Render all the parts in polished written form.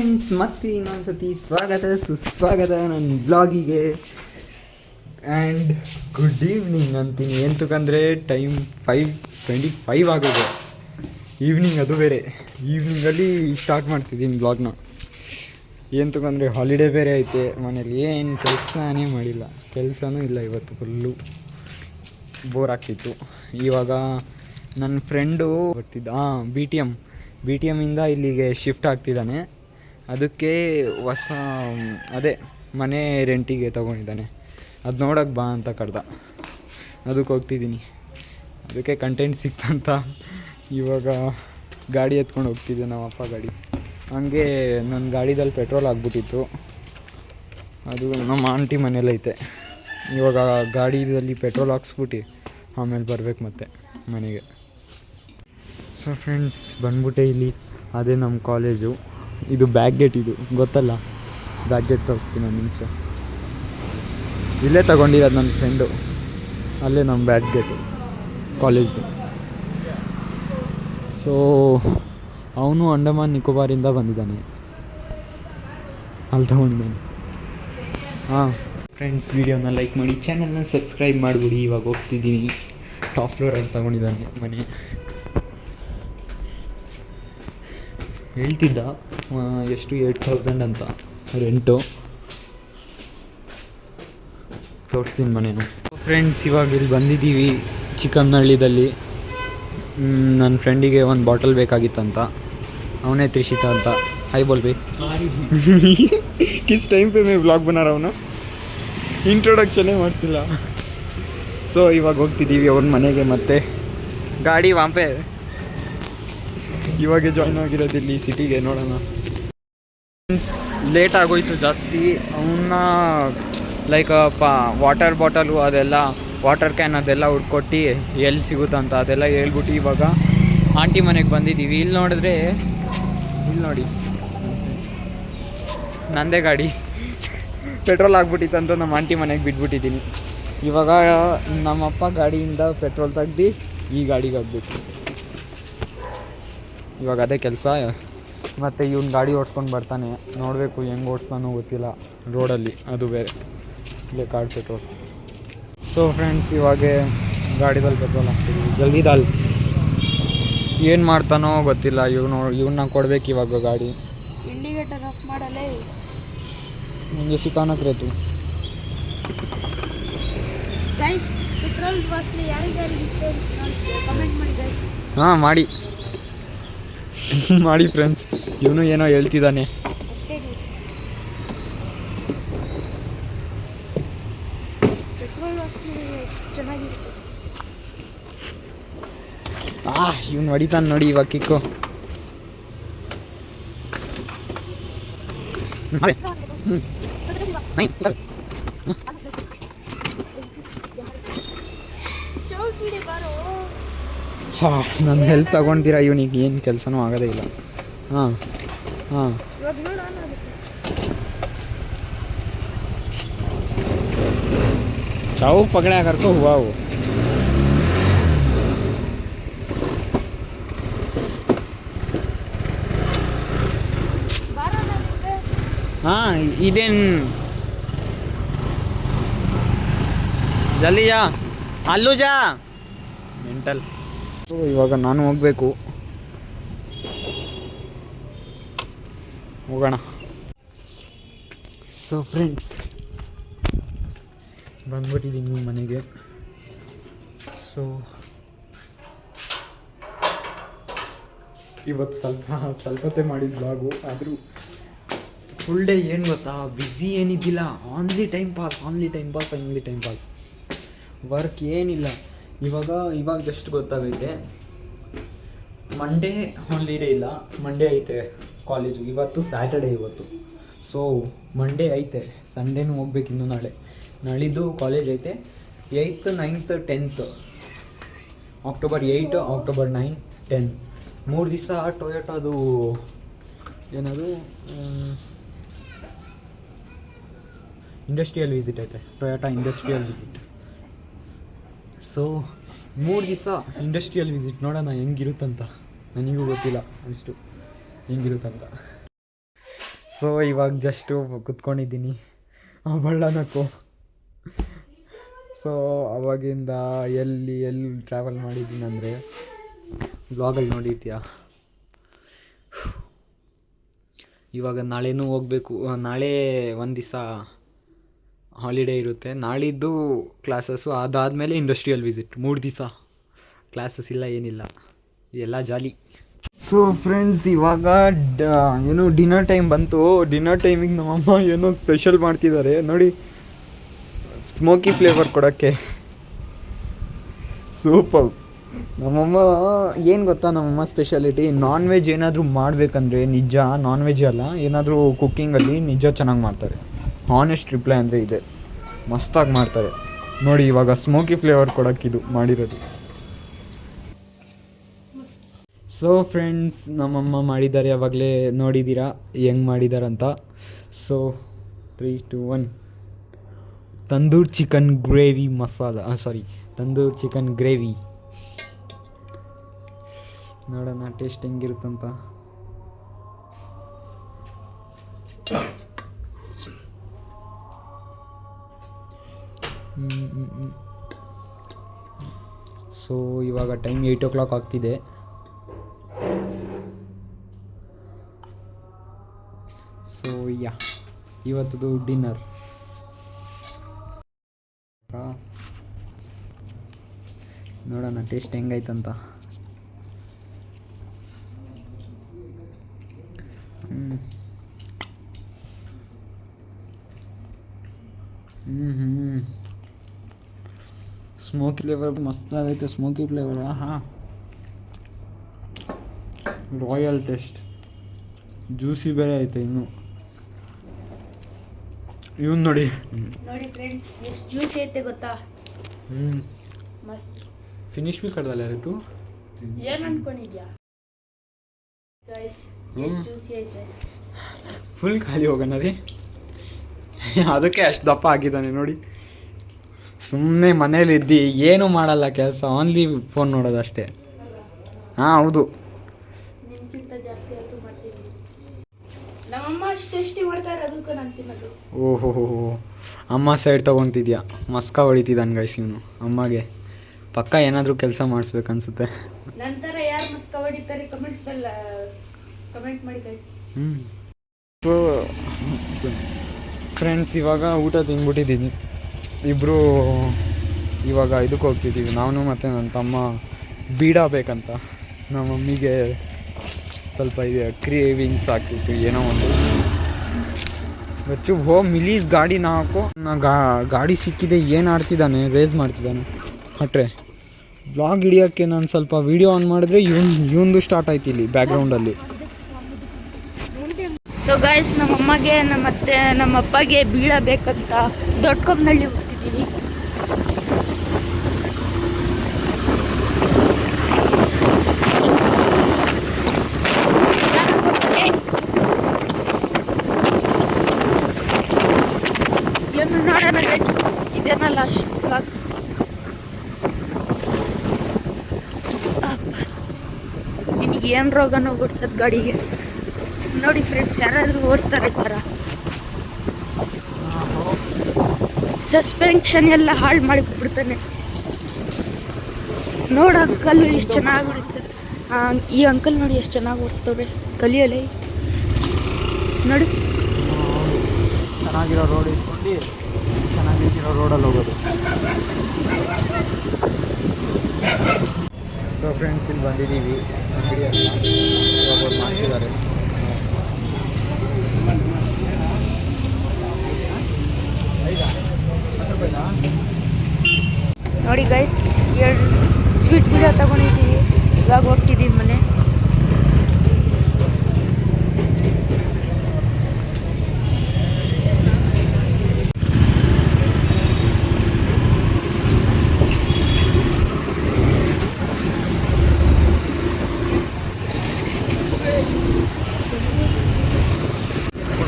Friends, ಮತ್ತೆ ಇನ್ನೊಂದ್ಸತಿ ಸ್ವಾಗತ ಸುಸ್ವಾಗತ ನನ್ನ ಬ್ಲಾಗಿಗೆ. ಆ್ಯಂಡ್ ಗುಡ್ ಈವ್ನಿಂಗ್ ಅಂತೀನಿ. ಎಂತಕ್ಕಂದರೆ ಟೈಮ್ 5:25 ಆಗಿದೆ ಈವ್ನಿಂಗ್. ಅದು ಬೇರೆ ಈವ್ನಿಂಗಲ್ಲಿ ಸ್ಟಾರ್ಟ್ ಮಾಡ್ತಿದ್ದೀನಿ ಬ್ಲಾಗ್ನ. ಎಂತಕ್ಕಂದರೆ ಹಾಲಿಡೇ ಬೇರೆ ಐತೆ. ಮನೇಲಿ ಏನು ಕೆಲಸನೇ ಮಾಡಿಲ್ಲ, ಕೆಲಸನೂ ಇಲ್ಲ ಇವತ್ತು. ಫುಲ್ಲು ಬೋರ್ ಆಗ್ತಿತ್ತು. ಇವಾಗ ನನ್ನ ಫ್ರೆಂಡು ಬರ್ತಿದ್ದ ಬಿ ಟಿ ಎಮ್ಮಿಂದ ಇಲ್ಲಿಗೆ ಶಿಫ್ಟ್ ಆಗ್ತಿದ್ದಾನೆ. ಅದಕ್ಕೆ ಹೊಸ ಮನೆ ರೆಂಟಿಗೆ ತೊಗೊಂಡಿದ್ದಾನೆ. ಅದು ನೋಡೋಕ್ಕೆ ಬಾ ಅಂತ ಕರೆದ. ಅದಕ್ಕೆ ಹೋಗ್ತಿದ್ದೀನಿ. ಅದಕ್ಕೆ ಕಂಟೆಂಟ್ ಸಿಕ್ತಂತ ಇವಾಗ ಗಾಡಿ ಎತ್ಕೊಂಡು ಹೋಗ್ತಿದ್ದೆ, ನಮ್ಮ ಅಪ್ಪ ಗಾಡಿ. ಹಂಗೆ ನನ್ನ ಗಾಡಿದಲ್ಲಿ ಪೆಟ್ರೋಲ್ ಆಗಿಬಿಟ್ಟಿತ್ತು. ಅದು ನಮ್ಮ ಆಂಟಿ ಮನೇಲೈತೆ. ಇವಾಗ ಗಾಡಿಯಲ್ಲಿ ಪೆಟ್ರೋಲ್ ಹಾಕ್ಸ್ಬಿಟ್ಟು ಆಮೇಲೆ ಬರ್ಬೇಕು ಮತ್ತೆ ಮನೆಗೆ. ಸೊ ಫ್ರೆಂಡ್ಸ್, ಬಂದ್ಬಿಟ್ಟೆ ಇಲ್ಲಿ. ಅದೇ ನಮ್ಮ ಕಾಲೇಜು. ಇದು ಬ್ಯಾಕ್ ಗೇಟ್, ಇದು ಗೊತ್ತಲ್ಲ. ಬ್ಯಾಕ್ ಗೇಟ್ ತೋರಿಸ್ತೀನಿ ಒಂದು ನಿಮಿಷ. ಇಲ್ಲೇ ತಗೊಂಡಿರೋದು ನನ್ನ ಫ್ರೆಂಡು. ಅಲ್ಲೇ ನಮ್ಮ ಬ್ಯಾಕ್ ಗೇಟು ಕಾಲೇಜ್ದು. ಸೊ ಅವನು ಅಂಡಮಾನ್ ನಿಕೋಬಾರಿಂದ ಬಂದಿದ್ದಾನೆ, ಅಲ್ಲಿ ತಗೊಂಡಿದ್ದಾನೆ. ಫ್ರೆಂಡ್ಸ್, ವೀಡಿಯೋನ ಲೈಕ್ ಮಾಡಿ, ಚಾನಲ್ನ ಸಬ್ಸ್ಕ್ರೈಬ್ ಮಾಡಿಬಿಡಿ. ಇವಾಗ ಹೋಗ್ತಿದ್ದೀನಿ. ಟಾಪ್ ಫ್ಲೋರಲ್ಲಿ ತಗೊಂಡಿದ್ದಾನೆ ಮನೆ. ಹೇಳ್ತಿದ್ದ ಎಷ್ಟು 8,000 ಅಂತ ರೆಂಟು. ತೋರಿಸ್ತೀನಿ ಮನೇನು. ಫ್ರೆಂಡ್ಸ್, ಇವಾಗ ಇಲ್ಲಿ ಬಂದಿದ್ದೀವಿ ಚಿಕ್ಕಮ್ಮನಹಳ್ಳಿದಲ್ಲಿ. ನನ್ನ ಫ್ರೆಂಡಿಗೆ ಒಂದು ಬಾಟಲ್ ಬೇಕಾಗಿತ್ತಂತ. ಅವನೇ ತ್ರಿಷಿತ ಅಂತ. ಹಾಯ್ ಬೋಲ್ಬಿ. ಕಿಸ್ ಟೈಮ್ ಪೇ ಮೇ ವ್ಲಾಗ್ ಬನಾರ ಅವನು. ಇಂಟ್ರೊಡಕ್ಷನೇ ಮಾಡ್ತಿಲ್ಲ. ಸೊ ಇವಾಗ ಹೋಗ್ತಿದ್ದೀವಿ ಅವ್ರ ಮನೆಗೆ. ಮತ್ತೆ ಗಾಡಿ ವಾಂಪೆ ಇವಾಗೆ ಜಾಯ್ನ್ ಆಗಿರೋದಿಲ್ಲಿ ಸಿಟಿಗೆ. ನೋಡೋಣ. ಲೇಟ್ ಆಗೋಯ್ತು ಜಾಸ್ತಿ. ಅವನ್ನ ಲೈಕ್ ವಾಟರ್ ಬಾಟಲು ಅದೆಲ್ಲ, ವಾಟರ್ ಕ್ಯಾನ್ ಅದೆಲ್ಲ ಹುಡ್ಕೊಟ್ಟು ಎಲ್ಲಿ ಸಿಗುತ್ತಂತ ಅದೆಲ್ಲ ಹೇಳ್ಬಿಟ್ಟು ಇವಾಗ ಆಂಟಿ ಮನೆಗೆ ಬಂದಿದ್ದೀವಿ. ಇಲ್ಲಿ ನೋಡಿದ್ರೆ, ಇಲ್ಲಿ ನೋಡಿ ನಂದೇ ಗಾಡಿ ಪೆಟ್ರೋಲ್ ಆಗ್ಬಿಟ್ಟಿತ್ತಂತ ನಮ್ಮ ಆಂಟಿ ಮನೆಗೆ ಬಿಟ್ಬಿಟ್ಟಿದ್ದೀನಿ. ಇವಾಗ ನಮ್ಮಪ್ಪ ಗಾಡಿಯಿಂದ ಪೆಟ್ರೋಲ್ ತೆಗ್ದು ಈ ಗಾಡಿಗೆ ಹಾಕ್ಬಿಟ್ಟು ಇವಾಗ ಅದೇ ಕೆಲಸ. ಮತ್ತು ಇವ್ನು ಗಾಡಿ ಓಡಿಸ್ಕೊಂಡು ಬರ್ತಾನೆ. ನೋಡಬೇಕು ಹೆಂಗೆ ಓಡಿಸ್ತಾನೋ ಗೊತ್ತಿಲ್ಲ ರೋಡಲ್ಲಿ. ಅದು ಬೇರೆ ಇಲ್ಲೇ ಕಾರ್ಡ್ ಪೆಟ್ರೋಲ್. ಸೊ ಫ್ರೆಂಡ್ಸ್, ಇವಾಗ ಗಾಡಿದಲ್ಲಿ ಪೆಟ್ರೋಲ್ ಹಾಕ್ತಿದ್ದೀವಿ. ಜಲ್ದಿದಾಲ್ ಏನು ಮಾಡ್ತಾನೋ ಗೊತ್ತಿಲ್ಲ. ಇವನ್ನ ಕೊಡ್ಬೇಕು ಇವಾಗ ಗಾಡಿ. ಇಂಡಿಕೇಟರ್ ಆಫ್ ಮಾಡಲೇ मुझे सिखाना करे तू. ಗೈಸ್, ಪೆಟ್ರೋಲ್ ವಾಸನೆ ಯಾರಿಗಾರಿಗೆ ಇಷ್ಟ ಕಮೆಂಟ್ ಮಾಡಿ ಗೈಸ್. ಹಾಂ ಮಾಡಿ ಮಾಡಿ ಫ್ರೆಂಡ್ಸ್. ಇವನು ಏನೋ ಹೇಳ್ತಿದ್ದಾನೆ. ಅಷ್ಟೇ ಗೈಸ್, ಪೆಟ್ರೋಲ್ ವಾಸನೆ ಚೆನ್ನಾಗಿರುತ್ತೆ. ಇವನು ಹೊಡಿತಾನೆ ನೋಡಿ ಇವಾಗ ಕಿಕ್ಕು. ನನ್ನ ಹೆಲ್ಪ್ ತಗೊಂತೀರಾ? ಇವನಿಗೆ ಏನು ಕೆಲಸನೂ ಆಗೋದೇ ಇಲ್ಲ. ಹಾಂ चाऊ पकड़ा करको हुआ वो. हाँ इदेन जल्दी जा, अल्लू जा. ಮೆಂಟಲ್. ಇವಾಗ ನಾನು ಹೋಗಬೇಕು. ಹೋಗೋಣ. ಸೊ ಫ್ರೆಂಡ್ಸ್, ಬಂದ್ಬಿಟ್ಟಿದ್ದೀನಿ ಮನೆಗೆ. ಸೊ ಇವತ್ತು ಸ್ವಲ್ಪತೆ ಮಾಡಿದ ಬ್ಲಾಗು. ಆದರೂ ಫುಲ್ ಡೇ ಏನು ಗೊತ್ತಾ, ಬ್ಯುಸಿ ಏನಿದ್ದಿಲ್ಲ. Only time pass. ವರ್ಕ್ ಏನಿಲ್ಲ. ಇವಾಗ ಜಸ್ಟ್ ಗೊತ್ತಾಗೈತೆ. ಮಂಡೇ ಹಾಲಿಡೇ ಇಲ್ಲ, ಮಂಡೇ ಐತೆ ಕಾಲೇಜು. ಇವತ್ತು ಸ್ಯಾಟರ್ಡೇ. ಸೊ ಮಂಡೇ ಐತೆ, ಸಂಡೇನೂ ಹೋಗ್ಬೇಕು. ಇನ್ನು ನಾಳಿದ್ದು ಕಾಲೇಜ್ ಐತೆ. 8th 9th 10th October 8 October 9 10 3 ದಿವಸ ಟೊಯೋಟಾದು ಏನದು ಇಂಡಸ್ಟ್ರಿಯಲ್ ವಿಸಿಟ್ ಐತೆ. Toyota industrial visit. ಸೊ 3 ದಿವಸ ಇಂಡಸ್ಟ್ರಿಯಲ್ ವಿಸಿಟ್. ನೋಡೋಣ ಹೆಂಗಿರುತ್ತಂತ. ನನಗೂ ಗೊತ್ತಿಲ್ಲ ಅಷ್ಟು ಹೆಂಗಿರುತ್ತಂತ. ಸೊ ಇವಾಗ ಜಸ್ಟು ಕುತ್ಕೊಂಡಿದ್ದೀನಿ ಬಳ್ಳನಕ್ಕೂ. ಸೊ ಅವಾಗಿಂದ ಎಲ್ಲಿ ಟ್ರಾವೆಲ್ ಮಾಡಿದ್ದೀನಿ ಅಂದರೆ ವ್ಲಾಗಲ್ಲಿ ನೋಡಿರ್ತೀಯ. ಇವಾಗ ನಾಳೆನೂ ಹೋಗಬೇಕು. ನಾಳೆ ಒಂದು ದಿವಸ ಹಾಲಿಡೇ ಇರುತ್ತೆ. ನಾಳಿದ್ದು ಕ್ಲಾಸಸ್ಸು, ಅದಾದಮೇಲೆ ಇಂಡಸ್ಟ್ರಿಯಲ್ ವಿಸಿಟ್. 3 ದಿವಸ ಕ್ಲಾಸಸ್ ಇಲ್ಲ, ಏನಿಲ್ಲ, ಎಲ್ಲ ಜಾಲಿ. ಸೊ ಫ್ರೆಂಡ್ಸ್, ಇವಾಗ ಏನು ಡಿನ್ನರ್ ಟೈಮ್ ಬಂತು. ಡಿನ್ನರ್ ಟೈಮಿಗೆ ನಮ್ಮಮ್ಮ ಏನೋ ಸ್ಪೆಷಲ್ ಮಾಡ್ತಿದ್ದಾರೆ ನೋಡಿ, ಸ್ಮೋಕಿ ಫ್ಲೇವರ್ ಕೊಡೋಕ್ಕೆ. ಸೂಪರ್. ನಮ್ಮಮ್ಮ ಏನು ಗೊತ್ತಾ, ನಮ್ಮಮ್ಮ ಸ್ಪೆಷಾಲಿಟಿ, ನಾನ್ ವೆಜ್ ಏನಾದರೂ ಮಾಡಬೇಕಂದ್ರೆ ನಿಜ, ನಾನ್ ವೆಜ್ ಅಲ್ಲ, ಏನಾದರೂ ಕುಕ್ಕಿಂಗಲ್ಲಿ ನಿಜ ಚೆನ್ನಾಗಿ ಮಾಡ್ತಾರೆ. ಹಾನೆಸ್ಟ್ ರಿಪ್ಲೈ ಅಂದರೆ ಇದೆ, ಮಸ್ತಾಗಿ ಮಾಡ್ತಾರೆ ನೋಡಿ. ಇವಾಗ ಸ್ಮೋಕಿ ಫ್ಲೇವರ್ ಕೊಡೋಕ್ಕಿದು ಮಾಡಿರೋದು. ಸೊ ಫ್ರೆಂಡ್ಸ್, ನಮ್ಮಮ್ಮ ಮಾಡಿದ್ದಾರೆ, ಯಾವಾಗಲೇ ನೋಡಿದ್ದೀರಾ ಹೆಂಗೆ ಮಾಡಿದಾರಂತ. So 3, 2, 1 tandoor chicken gravy masala, tandoor chicken gravy. ನೋಡೋಣ ಟೇಸ್ಟ್ ಹೆಂಗಿರುತ್ತಂತ. ಸೊ ಇವಾಗ ಟೈಮ್ 8 o'clock ಆಗ್ತಿದೆ. ಸೊ ಇವತ್ತದು ಡಿನ್ನರ್. ನೋಡೋಣ ಟೇಸ್ಟ್ ಹೆಂಗೈತಂತ. ಸ್ಮೋಕಿ ಫ್ಲೇವರ್ ಮಸ್ತಾಗೈತೆ. ಸ್ಮೋಕಿ ಫ್ಲೇವರ್, ಹಾಂ, ರಾಯಲ್ ಟೇಸ್ಟ್. ಜ್ಯೂಸಿ ಬೇರೆ ಐತೆ ಇನ್ನು. ಇವನ್ ನೋಡಿ ಫ್ರೆಂಡ್ಸ್, ಎಷ್ಟು ಜ್ಯೂಸಿ ಐತೆ ಗೊತ್ತಾ. ಮಸ್ತ್. ಫಿನಿಶ್ ಬಿ ಕಡ್ದಲ್ಲ ಯಾರಿತ್ತು, ಏನು ಅನ್ಕೊಂಡಿದ್ಯಾ ಗೈಸ್, ಎಷ್ಟು ಜ್ಯೂಸಿ ಐತೆ. ಫುಲ್ ಖಾಲಿ ಹೋಗೋಣ ರೀ. ಅದಕ್ಕೆ ಅಷ್ಟು ದಪ್ಪ ಆಗಿದ್ದಾನೆ ನೋಡಿ. ಸುಮ್ಮನೆ ಮನೇಲಿದ್ದು ಏನೂ ಮಾಡಲ್ಲ ಕೆಲಸ, ಓನ್ಲಿ ಫೋನ್ ನೋಡೋದಷ್ಟೇ. ಹಾಂ ಹೌದು, ನಿಮ್ಗಿಂತ ಜಾಸ್ತಿ ಆದರೂ ಮಾಡ್ತೀವಿ. ನಮ್ಮಮ್ಮ ಅಷ್ಟು ಟೇಸ್ಟಿ ಮಾಡ್ತಾರೆ, ಅದಕ್ಕೂ ನಾನು ತಿನ್ನೋದು. ಓಹೋ, ಅಮ್ಮ ಸೈಡ್ ತೊಗೊತಿದ್ಯಾ, ಮಸ್ಕ ಹೊಡಿತಿದ್ದಾನೆ ಗೈಸ್ ಇವನು. ಅಮ್ಮಗೆ ಪಕ್ಕ ಏನಾದರೂ ಕೆಲಸ ಮಾಡಿಸ್ಬೇಕನ್ಸುತ್ತೆ. ನಂತರ ಯಾರು ಮಸ್ಕ ಹೊಡಿತಾರೆ ಕಮೆಂಟ್ ಮಾಡಿ ಗೈಸ್. ಸೊ ಫ್ರೆಂಡ್ಸ್, ಇವಾಗ ಊಟ ತಿಂದ್ಬಿಟ್ಟಿದ್ದೀನಿ. ಇಬ್ಬರು ಇವಾಗ ಇದಕ್ಕೆ ಹೋಗ್ತಿದ್ದೀವಿ, ನಾನು ಮತ್ತು ನನ್ನ ತಮ್ಮ. ಬೀಡ ಬೇಕಂತ ನಮ್ಮ ಮಮ್ಮಿಗೆ ಸ್ವಲ್ಪ ಇದೆ, ಕ್ರೇವಿಂಗ್ಸ್ ಆಗ್ತಿತ್ತು ಏನೋ ಒಂದು. ಬಚ್ಚು ಮಿಲೀಸ್ ಗಾಡಿನ ಹಾಕೋ. ಗಾಡಿ ಸಿಕ್ಕಿದೆ, ಏನು ಆಡ್ತಿದ್ದಾನೆ, ರೇಸ್ ಮಾಡ್ತಿದ್ದಾನೆ. ಹಟ್ರೆ ಬ್ಲಾಗ್ ಹಿಡಿಯೋಕ್ಕೆ ನಾನು ಸ್ವಲ್ಪ ವೀಡಿಯೋ ಆನ್ ಮಾಡಿದ್ರೆ ಇವಂದು ಸ್ಟಾರ್ಟ್ ಆಯ್ತು ಇಲ್ಲಿ ಬ್ಯಾಕ್ಗ್ರೌಂಡಲ್ಲಿ. ಸೊ ಗೈಸ್, ನಮ್ಮಮ್ಮಗೆ ಮತ್ತೆ ನಮ್ಮ ಅಪ್ಪಗೆ ಬೀಳ ಬೇಕಂತ ದೊಡ್ಡಕೊಮ್ಮನಹಳ್ಳಿ ಹೋಗ್ತಿದ್ದೀವಿ. ಏನು ನೋಡೋಣ ಗೈಸ್, ಇದೇನಾ ಲಾಸ್ಟ್ ಬ್ಲಾಗ್. ನಿನಗೆ ಏನು ರೋಗನೋ ಓಡಿಸೋದು ಗಾಡಿಗೆ. ನೋಡಿ ಫ್ರೆಂಡ್ಸ್, ಯಾರಾದರೂ ಓಡಿಸ್ತಾರೆ ಈ ಥರ. ಸಸ್ಪೆನ್ಷನ್ ಎಲ್ಲ ಹಾಳು ಮಾಡಿಬಿಡ್ತಾನೆ. ನೋಡ ಅಂಕಲ್ ಎಷ್ಟು ಚೆನ್ನಾಗಿ ಹೊಡಿತಾರೆ. ಈ ಅಂಕಲ್ ನೋಡಿ ಎಷ್ಟು ಚೆನ್ನಾಗಿ ಓಡಿಸ್ತವ್ರೆ, ಕಲಿಯಲ್ಲ ನೋಡಿ. ಚೆನ್ನಾಗಿರೋ ರೋಡ್ ಇಟ್ಕೊಂಡು ಚೆನ್ನಾಗಿರೋ ರೋಡಲ್ಲಿ ಹೋಗೋದು. ಸೊ ಫ್ರೆಂಡ್ಸ್, ಇಲ್ಲಿ ಬಂದಿದ್ದೀವಿ ಅಂಗಡಿ ಹತ್ರ. ಇವಾಗ ಅವ್ರು ಮಾಡ್ತಿದ್ದಾರೆ. ನೋಡಿ ಗೈಸ್, 2 ಸ್ವೀಟ್ ವಿಡಿಯೋ ತಗೊಂಡಿದ್ದೀವಿ. ಇವಾಗ ಹೋಗ್ತಿದ್ದೀವಿ ಮನೆ.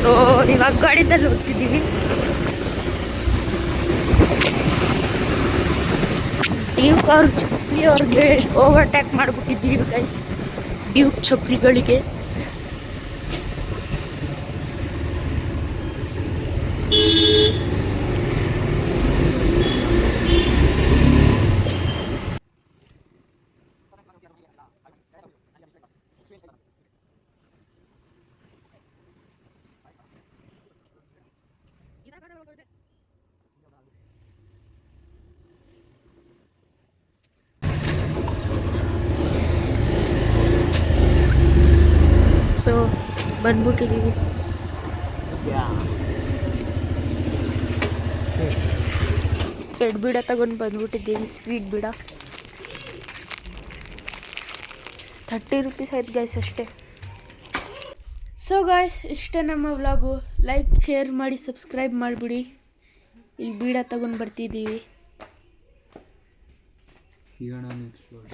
ಸೊ ಇವಾಗ ಗಾಡಿದಲ್ಲಿ ಹೋಗ್ತಿದ್ದೀವಿ. ಡ್ಯೂಕ್ ಅವ್ರ ಚಪ್ಪಲಿ ಅವ್ರಿಗೆ ಓವರ್ಟೇಕ್ ಮಾಡಿಬಿಟ್ಟಿದ್ದೀವಿ ಗೈಸ್, ಡ್ಯೂಕ್ ಚಪ್ಪಲಿಗಳಿಗೆ. ಬಂದ್ಬಿಟ್ಟಿದ್ದೀವಿ. ಎರಡು ಬೀಡ ತಗೊಂಡು ಬಂದ್ಬಿಟ್ಟಿದ್ದೀವಿ, ಸ್ವೀಟ್ ಬೀಡ. 30 ರೂಪೀಸ್ ಆಯ್ತು ಗೈಸ್ ಅಷ್ಟೇ. ಸೊ ಗಾಯ್ಸ್, ಇಷ್ಟೇ ನಮ್ಮ ವ್ಲಾಗು. ಲೈಕ್, ಶೇರ್ ಮಾಡಿ, ಸಬ್ಸ್ಕ್ರೈಬ್ ಮಾಡಿಬಿಡಿ. ಇಲ್ಲಿ ಬೀಡ ತಗೊಂಡು ಬರ್ತಿದ್ದೀವಿ.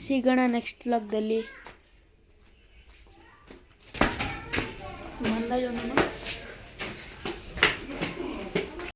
ಸಿಗೋಣ ನೆಕ್ಸ್ಟ್ ವ್ಲಾಗ್ದಲ್ಲಿ.